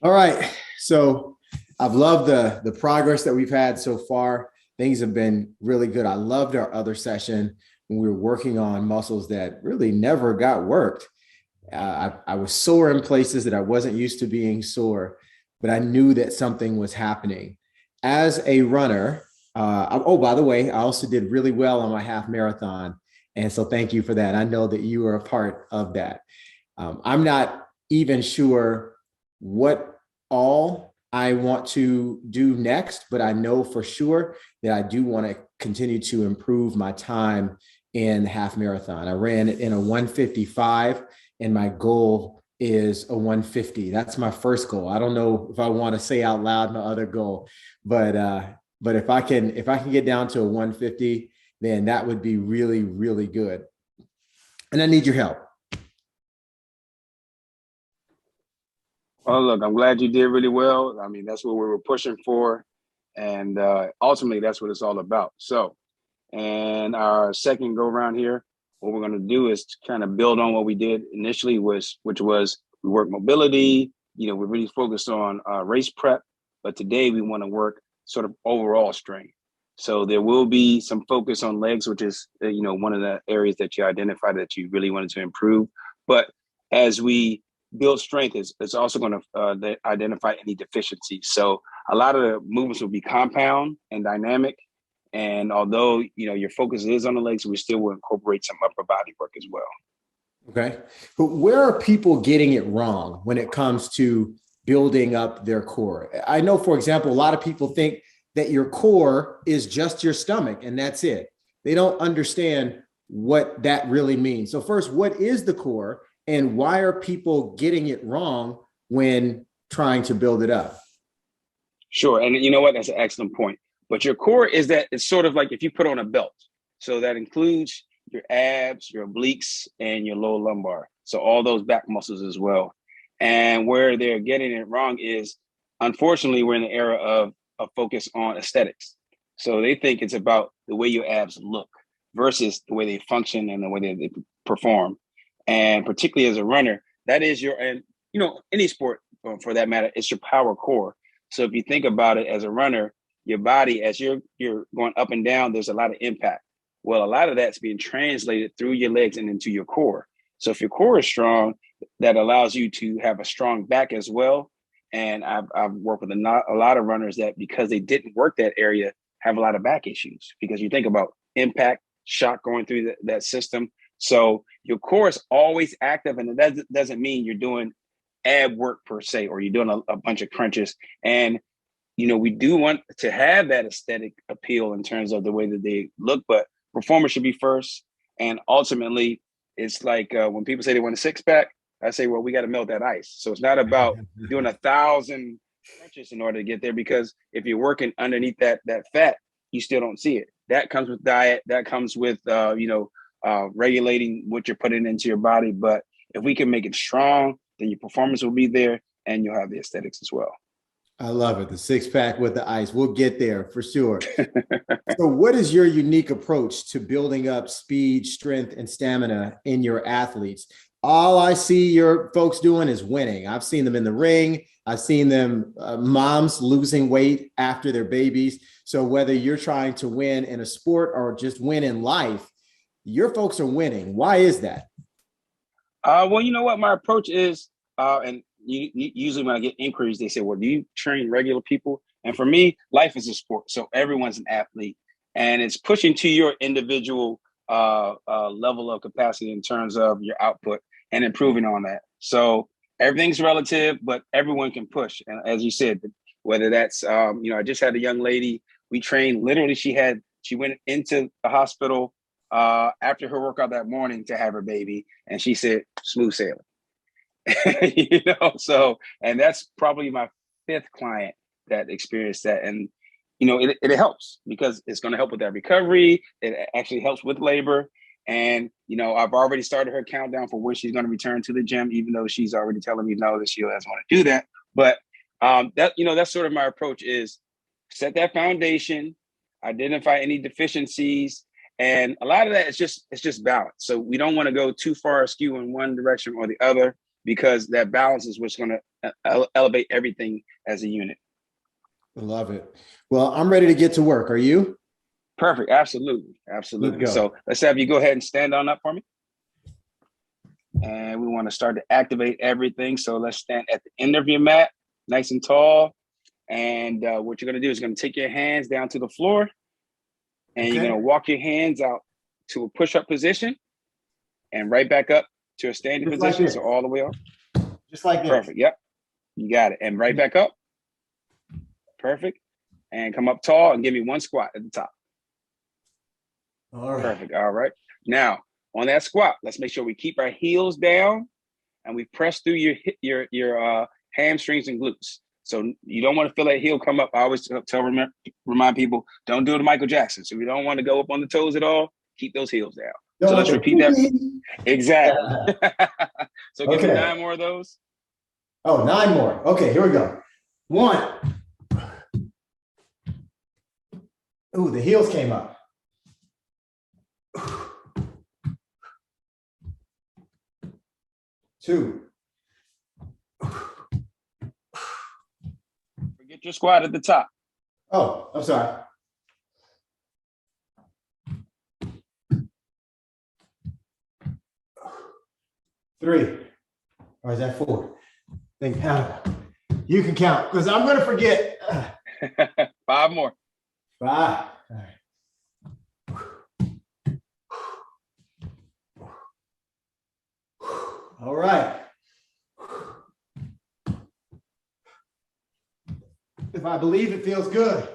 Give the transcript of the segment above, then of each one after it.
All right. So I've loved the progress that we've had so far. Things have been really good. I loved our other session when we were working on muscles that really never got worked. I was sore in places that I wasn't used to being sore, but I knew that something was happening. As a runner, oh, by the way, I also did really well on my half marathon. And so thank you for that. I know that you were a part of that. I'm not even sure what all I want to do next, but I know for sure that I do want to continue to improve my time in the half marathon. I ran it in a 1:55, and my goal is a 1:50. That's my first goal. I don't know if I want to say out loud my other goal, but if I can get down to a 1:50, then that would be really, really good. And I need your help. Well, look, I'm glad you did really well. I mean, that's what we were pushing for. And ultimately, that's what it's all about. So, and our second go round here, what we're going to do is to kind of build on what we did initially, which was we work mobility. We really focused on race prep, but today we want to work sort of overall strength. So there will be some focus on legs, which is one of the areas that you identified that you really wanted to improve. But as we build strength, it's also going to identify any deficiencies. So a lot of the movements will be compound and dynamic. And although, your focus is on the legs, we still will incorporate some upper body work as well. Okay. But where are people getting it wrong when it comes to building up their core? I know, for example, a lot of people think that your core is just your stomach and that's it. They don't understand what that really means. So, first, what is the core and why are people getting it wrong when trying to build it up? Sure. And you know what? That's an excellent point. But your core is that it's sort of like if you put on a belt. So that includes your abs, your obliques, and your lower lumbar. So all those back muscles as well. And where they're getting it wrong is, unfortunately, we're in the era of a focus on aesthetics. So they think it's about the way your abs look versus the way they function and the way they perform. And particularly as a runner, that is and any sport for that matter, it's your power core. So if you think about it as a runner, your body, as you're going up and down, there's a lot of impact. Well, a lot of that's being translated through your legs and into your core. So if your core is strong, that allows you to have a strong back as well. And I've worked with a lot of runners that because they didn't work that area have a lot of back issues because you think about impact, shock going through that system. So your core is always active, and that doesn't mean you're doing ab work per se, or you're doing a bunch of crunches. And we do want to have that aesthetic appeal in terms of the way that they look, but performance should be first. And ultimately, it's like when people say they want a six pack, I say, well, we got to melt that ice. So it's not about doing 1,000 crunches in order to get there, because if you're working underneath that fat, you still don't see it. That comes with diet. That comes with regulating what you're putting into your body. But if we can make it strong, then your performance will be there, and you'll have the aesthetics as well. I love it. The six pack with the ice. We'll get there for sure. So, what is your unique approach to building up speed, strength, and stamina in your athletes? All I see your folks doing is winning. I've seen them in the ring. I've seen them, moms losing weight after their babies. So, whether you're trying to win in a sport or just win in life, your folks are winning. Why is that? Well, you know what? My approach is, and usually when I get inquiries, they say, well, do you train regular people? And for me, life is a sport. So everyone's an athlete, and it's pushing to your individual level of capacity in terms of your output and improving on that. So everything's relative, but everyone can push. And as you said, whether that's, I just had a young lady, we trained literally, she went into the hospital after her workout that morning to have her baby. And she said, smooth sailing. So, and that's probably my fifth client that experienced that. And, it helps because it's going to help with that recovery. It actually helps with labor. And, I've already started her countdown for when she's going to return to the gym, even though she's already telling me no, that she doesn't want to do that. But that's sort of my approach is set that foundation, identify any deficiencies. And a lot of that is it's just balance. So we don't want to go too far askew in one direction or the other. because that balance is what's going to elevate everything as a unit. I love it. Well, I'm ready to get to work. Are you? Perfect. Absolutely. Absolutely. Let's go. So let's have you go ahead and stand on up for me. And we want to start to activate everything. So let's stand at the end of your mat, nice and tall. And what you're going to do is going to take your hands down to the floor, and you're going to walk your hands out to a push-up position and right back up to a standing Just position. like So all the way up. Just like this. Perfect. Yep. You got it. And right back up. Perfect. And come up tall and give me one squat at the top. All right. Perfect. All right. Now, on that squat, let's make sure we keep our heels down and we press through your hamstrings and glutes. So you don't want to feel that heel come up. I always remind people, don't do it to Michael Jackson. So we don't want to go up on the toes at all. Keep those heels down. So let's repeat that. Exactly. So give me 9 more of those. Oh, 9 more. Okay, here we go. 1. Ooh, the heels came up. 2. Forget your squat at the top. Oh, I'm sorry. 3. Or is that 4? Then count. You can count because I'm going to forget. 5 more. 5. All right. All right. If I believe it feels good,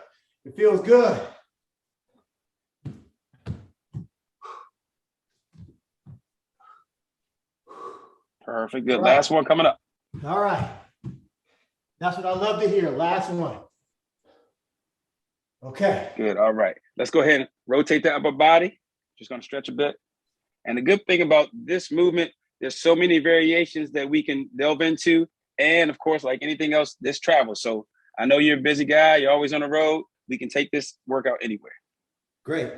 it feels good. Perfect. Good. Last one coming up. All right. That's what I love to hear. Last one. Okay. Good. All right. Let's go ahead and rotate the upper body. Just going to stretch a bit. And the good thing about this movement, there's so many variations that we can delve into. And of course, like anything else, this travels. So I know you're a busy guy. You're always on the road. We can take this workout anywhere. Great.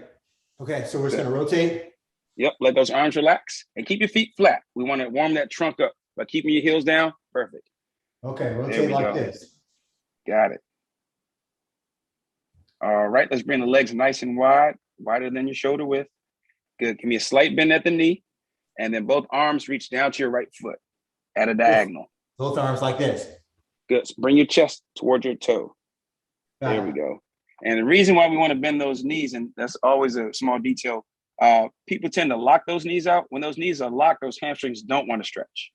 Okay. So we're just going to rotate. Yep. Let those arms relax and keep your feet flat. We want to warm that trunk up by keeping your heels down. Perfect. Okay. Rotate like this. Got it. All right. Let's bring the legs nice and wide, wider than your shoulder width. Good. Give me a slight bend at the knee. And then both arms reach down to your right foot at a diagonal. Both arms like this. Good. So bring your chest towards your toe. There we go. And the reason why we want to bend those knees, and that's always a small detail, people tend to lock those knees out. When those knees are locked, those hamstrings don't want to stretch.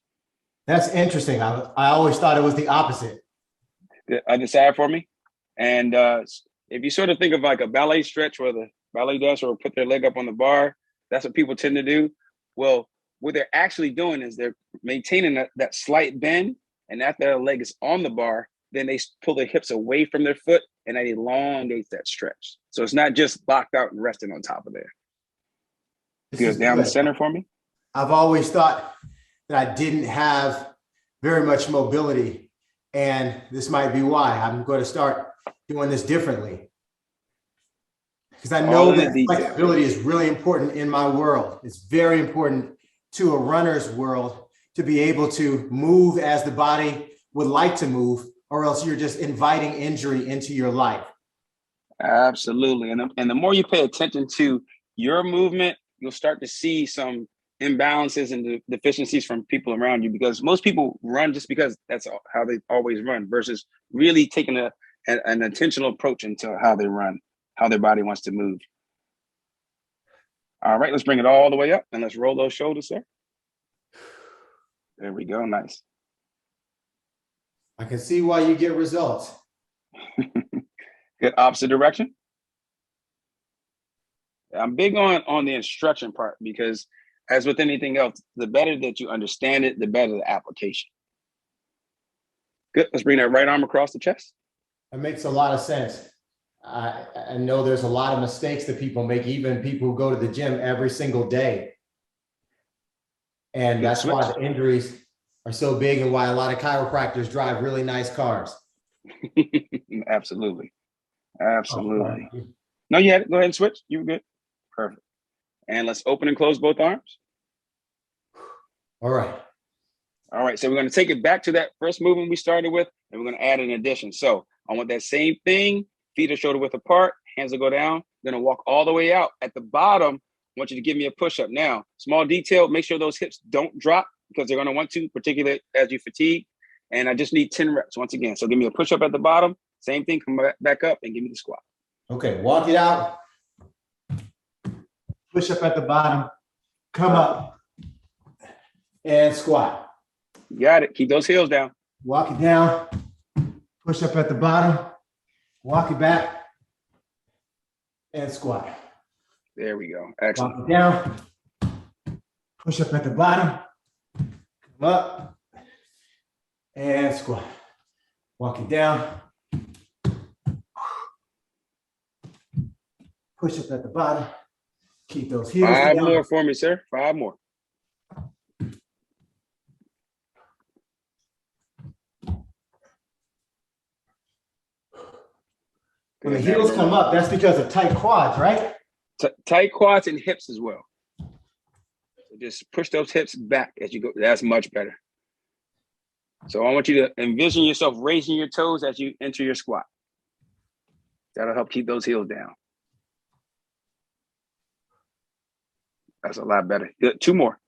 That's interesting. I always thought it was the opposite. Other side for me. And if you sort of think of like a ballet stretch where the ballet dancer will put their leg up on the bar, that's what people tend to do. Well, what they're actually doing is they're maintaining that slight bend, and after their leg is on the bar, then they pull their hips away from their foot, and that elongates that stretch. So it's not just locked out and resting on top of there. Good. Down the center for me. I've always thought that I didn't have very much mobility, and this might be why. I'm going to start doing this differently. Because I know that flexibility is really important in my world. It's very important to a runner's world to be able to move as the body would like to move, or else you're just inviting injury into your life. Absolutely. And the more you pay attention to your movement, you'll start to see some imbalances and deficiencies from people around you, because most people run just because that's how they always run versus really taking an intentional approach into how they run, how their body wants to move. All right, let's bring it all the way up and let's roll those shoulders there. There we go. Nice. I can see why you get results. Good. Opposite direction. I'm big on the instruction part, because as with anything else, the better that you understand it, the better the application. Good. Let's bring that right arm across the chest. That makes a lot of sense. I know there's a lot of mistakes that people make, even people who go to the gym every single day. And that's why the injuries are so big and why a lot of chiropractors drive really nice cars. Absolutely. Absolutely. Oh, no, you had it. Go ahead and switch. You were good. Perfect. And let's open and close both arms. All right. All right, so we're going to take it back to that first movement we started with, and we're going to add an addition. So I want that same thing, feet are shoulder width apart, hands will go down. I'm going to walk all the way out. At the bottom, I want you to give me a push-up. Now, small detail, make sure those hips don't drop because they're going to want to, particularly as you fatigue. And I just need 10 reps once again. So give me a push-up at the bottom. Same thing, come back up and give me the squat. Okay, walk it out. Push up at the bottom. Come up. And squat. You got it. Keep those heels down. Walk it down. Push up at the bottom. Walk it back. And squat. There we go. Excellent. Walk it down. Push up at the bottom. Come up. And squat. Walk it down. Push up at the bottom. Keep those heels down. 5 more for me, sir. 5 more. When the heels come up, that's because of tight quads, right? Tight quads and hips as well. So just push those hips back as you go. That's much better. So I want you to envision yourself raising your toes as you enter your squat. That'll help keep those heels down. That's a lot better. Good. 2 more.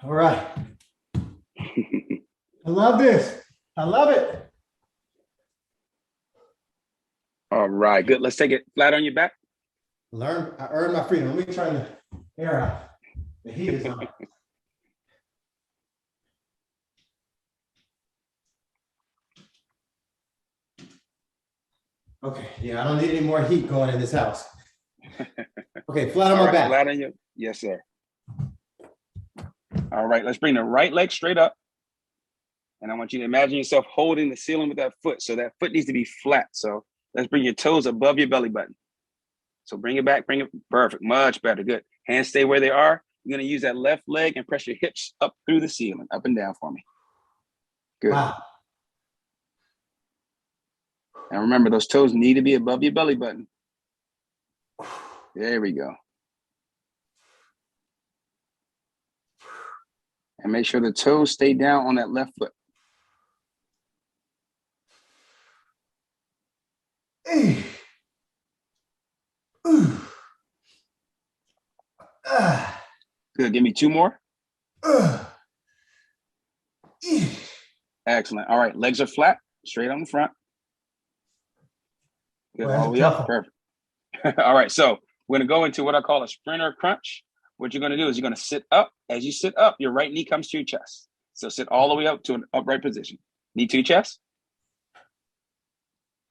All right. I love this. I love it. All right, good. Let's take it flat on your back. I earned my freedom. Let me turn the air out. The heat is on. Okay, yeah, I don't need any more heat going in this house. Okay, flat on my back. Flat on your, yes, sir. All right, let's bring the right leg straight up. And I want you to imagine yourself holding the ceiling with that foot. So that foot needs to be flat. So let's bring your toes above your belly button. So bring it back, bring it, perfect, much better, good. Hands stay where they are. You're gonna use that left leg and press your hips up through the ceiling, up and down for me. Good. Wow. And remember, those toes need to be above your belly button. There we go. And make sure the toes stay down on that left foot. Good, give me 2 more. Excellent. All right, legs are flat, straight on the front. Good, all the way up, perfect. All right, so we're gonna go into what I call a sprinter crunch. What you're gonna do is you're gonna sit up. As you sit up, your right knee comes to your chest. So sit all the way up to an upright position. Knee to your chest.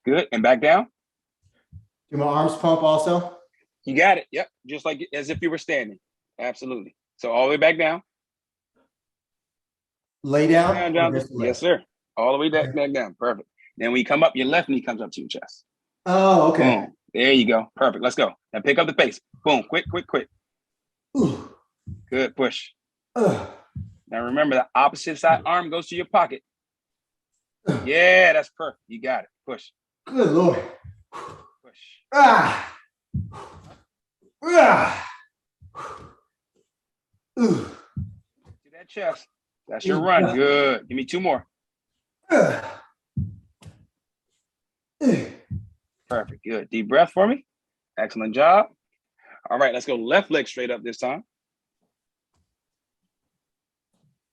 Good, and back down. Do my arms pump also? You got it, yep, just like as if you were standing. Absolutely. So all the way back down. Lay down? Down. Yes, sir. All the way back down, perfect. Then when you come up, your left knee comes up to your chest. Oh, okay. Boom. There you go, perfect, let's go. Now pick up the pace. Boom, quick, quick, quick. Ooh. Good, push. Now remember, the opposite side arm goes to your pocket. Yeah, that's perfect. You got it. Push. Good Lord. Push. Ah. Ah. To that chest. That's your run. Good. Give me 2 more. Perfect. Good. Deep breath for me. Excellent job. All right, let's go left leg straight up this time.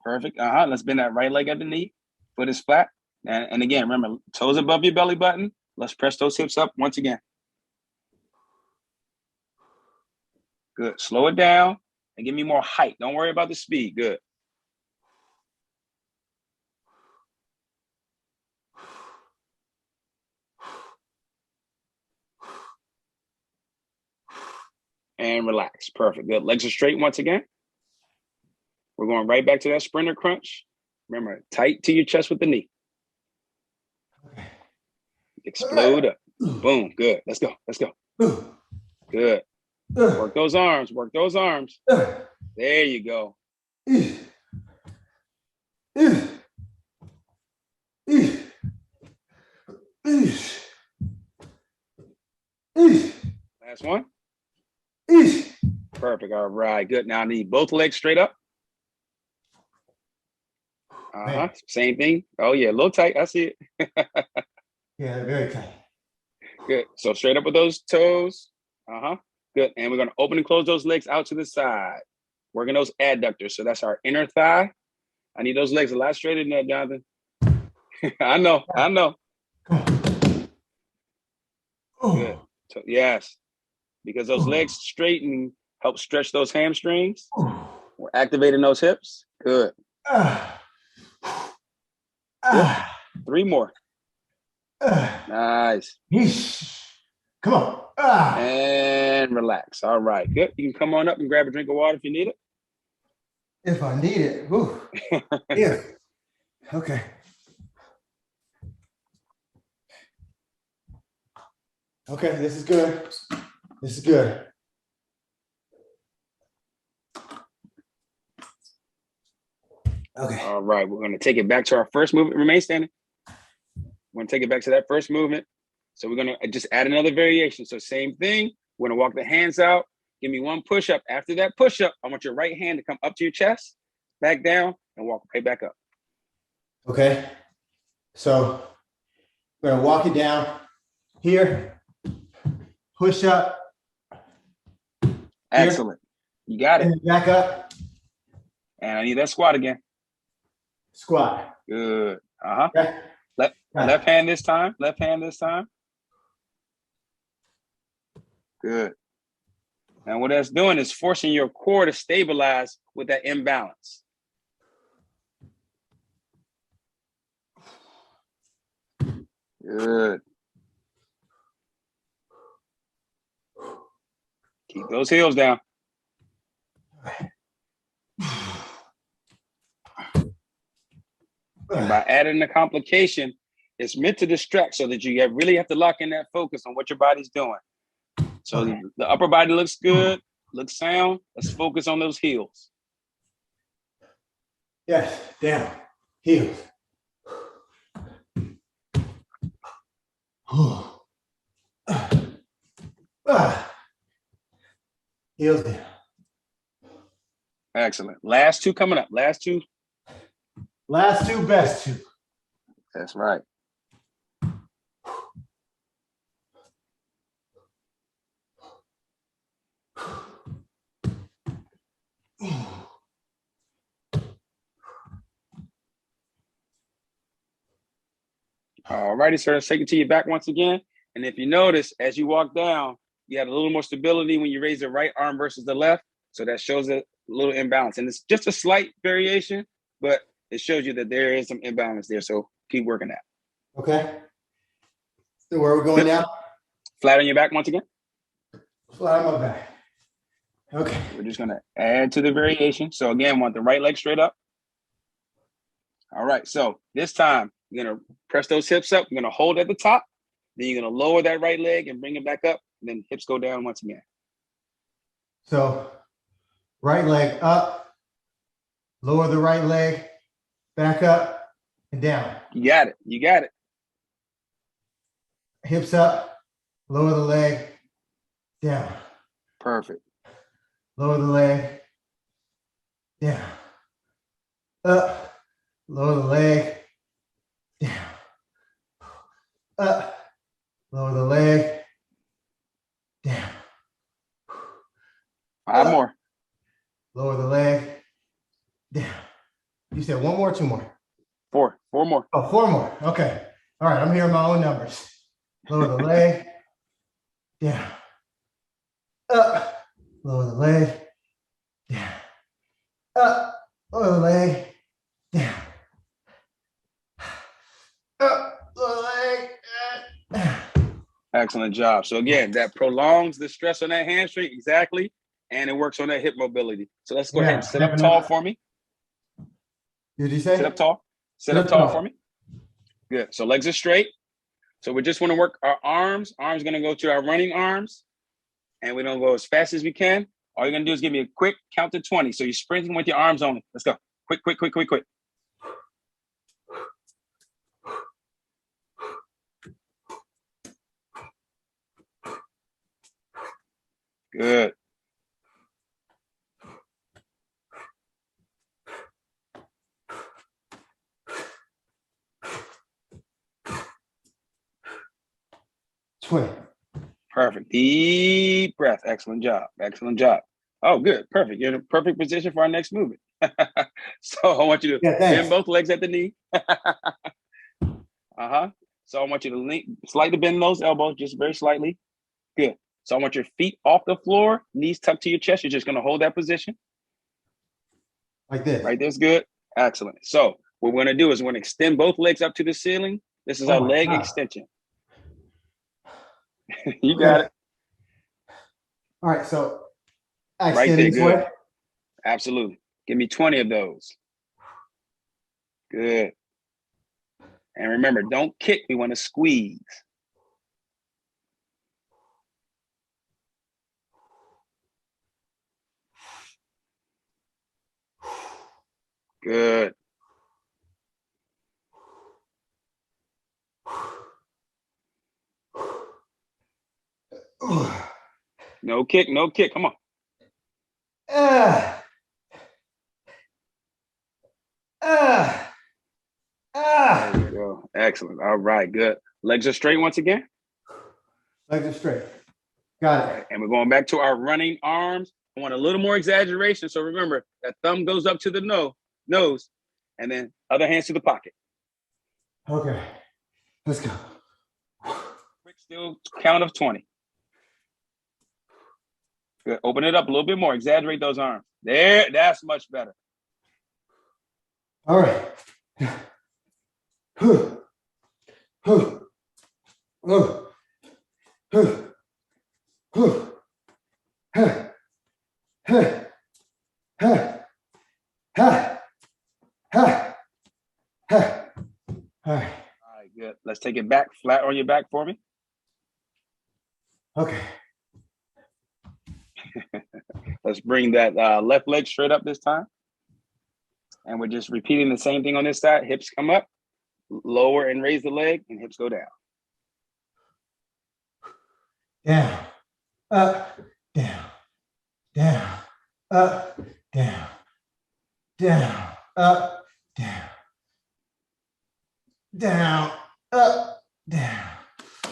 Perfect. Let's bend that right leg at the knee. Foot is flat. And again, remember, toes above your belly button. Let's press those hips up once again. Good. Slow it down and give me more height. Don't worry about the speed. Good. And relax. Perfect. Good. Legs are straight once again. We're going right back to that sprinter crunch. Remember, tight to your chest with the knee. Explode up. Boom. Good. Let's go. Let's go. Good. Work those arms. Work those arms. There you go. Last one. Eesh. Perfect. All right. Good. Now I need both legs straight up. Same thing. Oh yeah, a little tight. I see it. Yeah, they're very tight. Good. So straight up with those toes. Good. And we're going to open and close those legs out to the side. Working those adductors. So that's our inner thigh. I need those legs a lot straighter than that, Jonathan. I know. Come on. Good. So, yes. Because those legs straighten help stretch those hamstrings. We're activating those hips. Good. Good. 3 more. Nice. Come on. And relax. All right. Good. You can come on up and grab a drink of water if you need it. If I need it. Whew. Yeah. Okay. Okay, this is good. This is good. Okay. All right. We're going to take it back to our first movement. Remain standing. We're going to take it back to that first movement. So we're going to just add another variation. So same thing. We're going to walk the hands out. Give me 1 push-up. After that push-up, I want your right hand to come up to your chest, back down, and walk right back up. Okay. So we're going to walk it down here. Push up. Excellent. You got it. And back up. And I need that squat again. Squat. Good. Okay. Left hand this time. Left hand this time. Good. And what that's doing is forcing your core to stabilize with that imbalance. Good. Keep those heels down. And by adding the complication, it's meant to distract so that you really have to lock in that focus on what your body's doing. So the upper body looks good, looks sound. Let's focus on those heels. Yes, down, heels. Heels down. Excellent. Last 2 coming up. Last 2. Last 2, best 2. That's right. All righty, sir. Let's take it to your back once again. And if you notice, as you walk down, you had a little more stability when you raise the right arm versus the left. So that shows a little imbalance. And it's just a slight variation, but it shows you that there is some imbalance there. So keep working that. Okay. So where are we going now? Flat on your back once again. Flat on my back. Okay. We're just going to add to the variation. So again, want the right leg straight up. All right. So this time, you're going to press those hips up. You're going to hold at the top. Then you're going to lower that right leg and bring it back up. And then hips go down once again. So right leg up, lower the right leg, back up and down. You got it. You got it. Hips up, lower the leg, down. Perfect. Lower the leg, down. Up, lower the leg, down. Up, lower the leg, down. 5 more. Lower the leg, down. You said 1 more or 2 more? 4 more. Oh, 4 more. Okay. All right. I'm hearing my own numbers. Lower the leg, down. Up, lower the leg, down. Up, lower the leg, down. Up, lower the leg, down. Excellent job. So again, that prolongs the stress on that hamstring. Exactly. And it works on that hip mobility. So let's go ahead and sit up tall for me. Did you say? Sit up tall. Sit up tall for me. Good. So legs are straight. So we just want to work our arms. Arms going to go to our running arms. And we don't go as fast as we can. All you're going to do is give me a quick count to 20. So you're sprinting with your arms only. Let's go. Quick, quick, quick, quick, quick. Good. Perfect. Deep breath. Excellent job. Excellent job. Oh, good. Perfect. You're in a perfect position for our next movement. So I want you to bend both legs at the knee. So I want you to slightly bend those elbows, just very slightly. Good. So I want your feet off the floor, knees tucked to your chest. You're just going to hold that position. Like this. Right there's good. Excellent. So what we're going to do is we're going to extend both legs up to the ceiling. This is our leg extension. You got it. All right. So I right extend there. this Good. way. Absolutely. Give me 20 of those. Good. And remember, don't kick. We want to squeeze. Good. No kick, no kick. Come on. There you go. Excellent. All right, good. Legs are straight once again. Legs are straight. Got it. Right. And we're going back to our running arms. I want a little more exaggeration. So remember, that thumb goes up to the nose, and then other hands to the pocket. Okay. Let's go. Quick still count of 20. Good. Open it up a little bit more. Exaggerate those arms. There, that's much better. All right. All right, good. Let's take it back, flat on your back for me. Okay. Let's bring that left leg straight up this time. And we're just repeating the same thing on this side. Hips come up, lower and raise the leg, and hips go down. Down, up, down, down, up, down, down, up, down, down, up, down.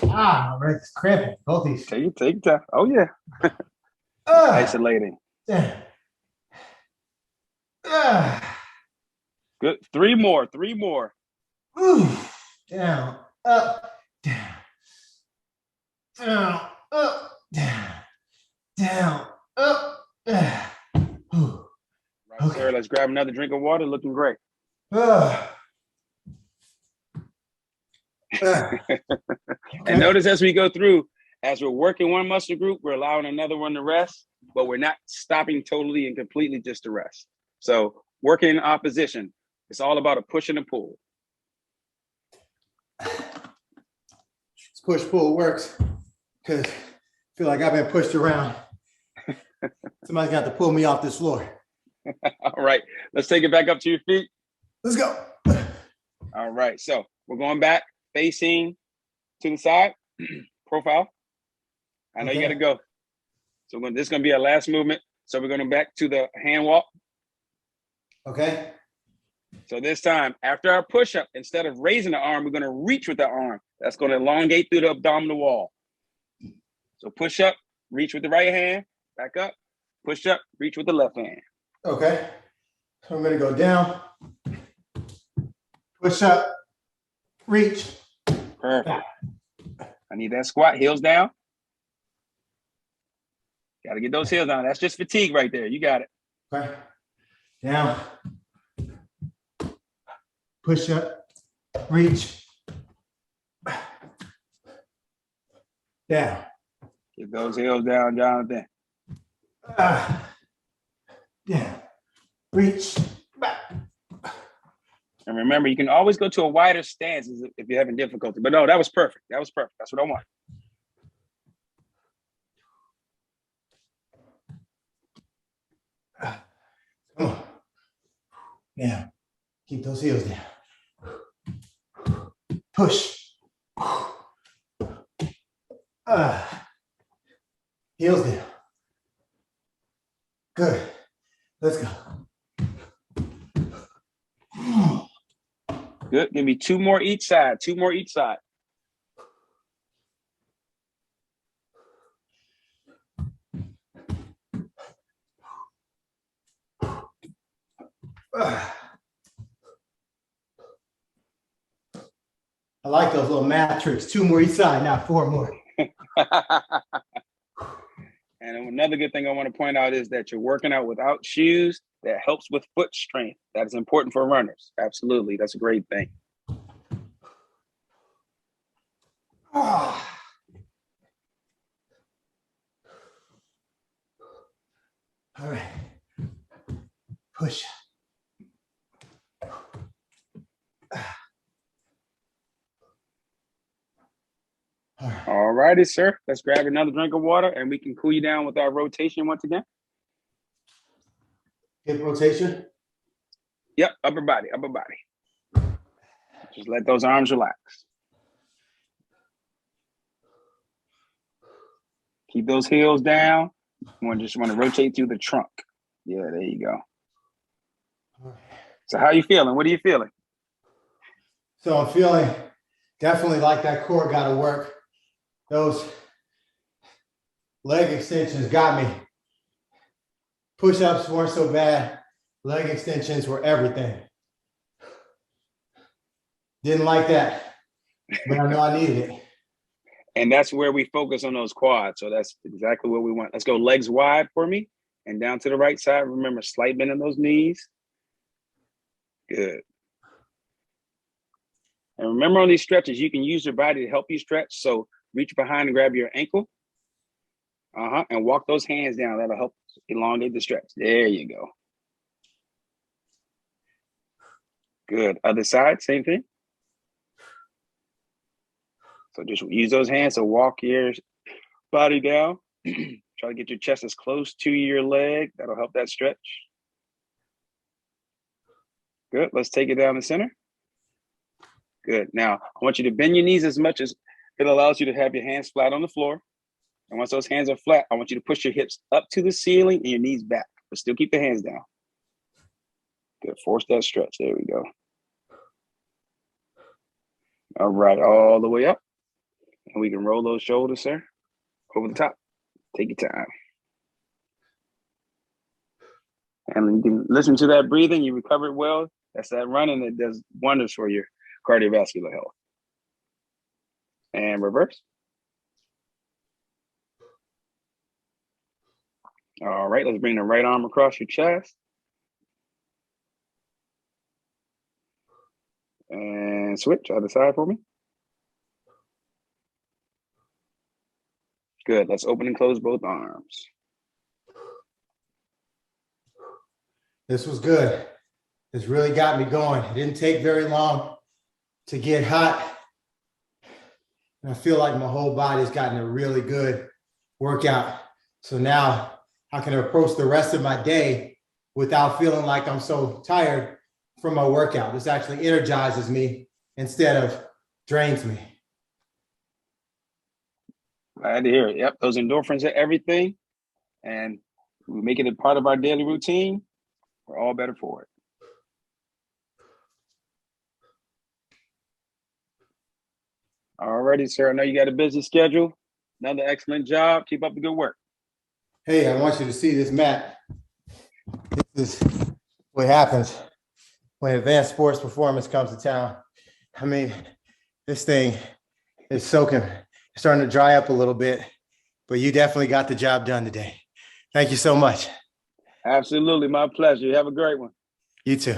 Ah, right, it's cramping. Both these. Take time. Oh, yeah. Isolating. Down. Good. Three more. Ooh. Down, up, down, down, up, down, down, up, down. Right, okay. Sarah, let's grab another drink of water. Looking great. And notice as we go through, as we're working one muscle group, we're allowing another one to rest, but we're not stopping totally and completely just to rest. So working in opposition, it's all about a push and a pull. This push-pull works because I feel like I've been pushed around. Somebody's got to pull me off this floor. All right, let's take it back up to your feet. Let's go. All right, so we're going back, facing to the side, profile. I know you got to go. So this is going to be our last movement. So we're going back to the hand walk. Okay. So this time, after our push-up, instead of raising the arm, we're going to reach with the arm. That's going to elongate through the abdominal wall. So push up, reach with the right hand, back up, push up, reach with the left hand. Okay. So I'm going to go down, push up, reach. Perfect. Back. I need that squat, heels down. Got to get those heels down. That's just fatigue right there. You got it. Okay. Down. Push up, reach. Down. Get those heels down, Jonathan. Down. Reach. Back. And remember, you can always go to a wider stance if you're having difficulty. But no, that was perfect. That was perfect. That's what I want. Come on. Yeah. Keep those heels down. Push. Heels down. Good. Let's go. Good. Give me 2 more each side. 2 more each side. I like those little math tricks. 2 more each side, not 4 more. And another good thing I want to point out is that you're working out without shoes. That helps with foot strength. That is important for runners. Absolutely. That's a great thing. All right. Push. All righty, sir. Let's grab another drink of water and we can cool you down with our rotation once again. Hip rotation. Yep, upper body, upper body. Just let those arms relax. Keep those heels down. Just want to rotate through the trunk. Yeah, there you go. So how are you feeling? What are you feeling? So I'm feeling definitely like that core got to work. Those leg extensions got me. Push-ups weren't so bad. Leg extensions were everything. Didn't like that, but I know I needed it. And that's where we focus on those quads. So that's exactly what we want. Let's go legs wide for me and down to the right side. Remember, slight bend in those knees. Good. And remember on these stretches, you can use your body to help you stretch. So reach behind and grab your ankle. And walk those hands down. That'll help elongate the stretch. There you go. Good. Other side, same thing. So just use those hands to walk your body down. Try to get your chest as close to your leg. That'll help that stretch. Good. Let's take it down the center. Good. Now, I want you to bend your knees as much as it allows you to have your hands flat on the floor. And once those hands are flat, I want you to push your hips up to the ceiling and your knees back, but still keep the hands down. Good. Force that stretch. There we go. All right. All the way up. And we can roll those shoulders, sir, over the top. Take your time. And you can listen to that breathing. You recovered well. That's that running that does wonders for your cardiovascular health. And reverse. All right, let's bring the right arm across your chest. And switch other side for me. Good. Let's open and close both arms. This was good. This really got me going. It didn't take very long to get hot. And I feel like my whole body's gotten a really good workout. So now I can approach the rest of my day without feeling like I'm so tired from my workout. This actually energizes me instead of drains me. Glad to hear it. Yep, those endorphins are everything. And we make it a part of our daily routine. We're all better for it. All righty, sir. I know you got a busy schedule. Another excellent job. Keep up the good work. Hey, I want you to see this mat. This is what happens when advanced sports performance comes to town. I mean, this thing is soaking, it's starting to dry up a little bit, but you definitely got the job done today. Thank you so much. Absolutely. My pleasure. You have a great one. You too.